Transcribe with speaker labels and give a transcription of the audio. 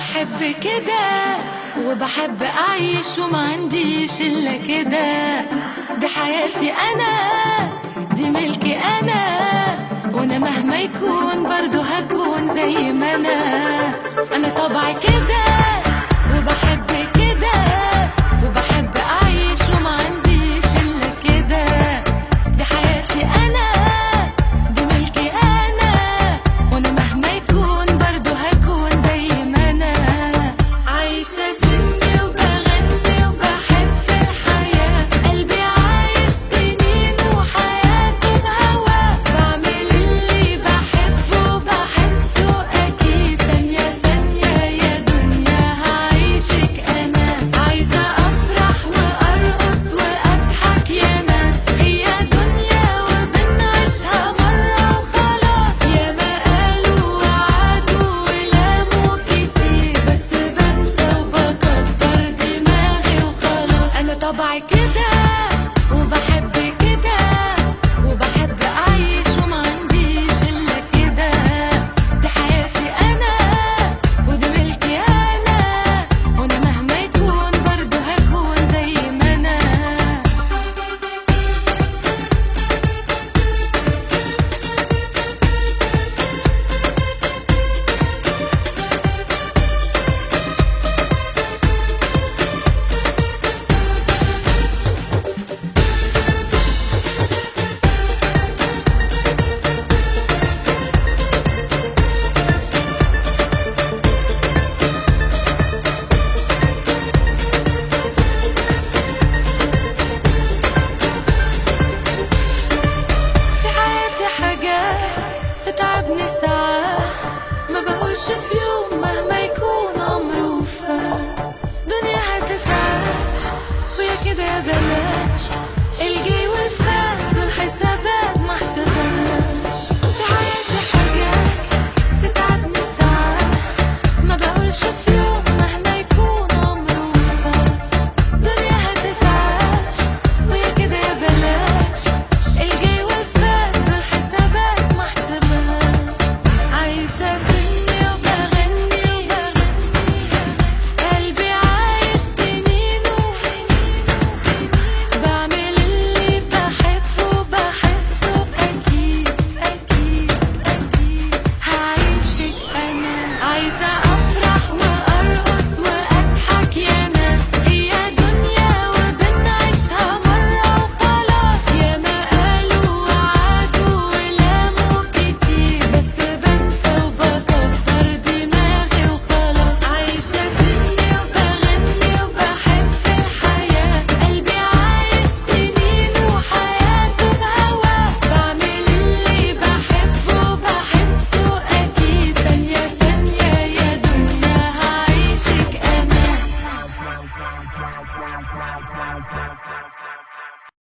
Speaker 1: بحب كده وبحب أعيش وما عنديش إلا كده. دي حياتي أنا، دي ملكي أنا، وأنا مهما يكون برضو هكون زي ما أنا طبعي كده وبحب كده وبحب أعيش وما عنديش إلا كده. دي حياتي أنا، دي ملكي أنا، وأنا مهما يكون برضو هكون زي ما أنا عايشة سني وبغني وبحب الحياة. قلبي عايش سنين وحياته بهواه، بعمل اللي بحبه وبحسه أكيد. ثانية ثانية يا دنيا هعيشك أنا، عايزة أفرح وأرقص وأضحك يا ناس. هي دنيا وبنعيشها مرة وخلاص، يا ما قالوا وعدوا ولاموا كتير، بس بنسى وبكبر دماغي وخلاص. أنا طبعي كده وبحب كده وبحب أعيش وما عنديش إلا كده. دي حياتي أنا، ودي ملكي أنا، وأنا مهما يكون برضو هكون زي ما أنا. في حياتي حاجات تتعبني ساعات، ما بقولش فيها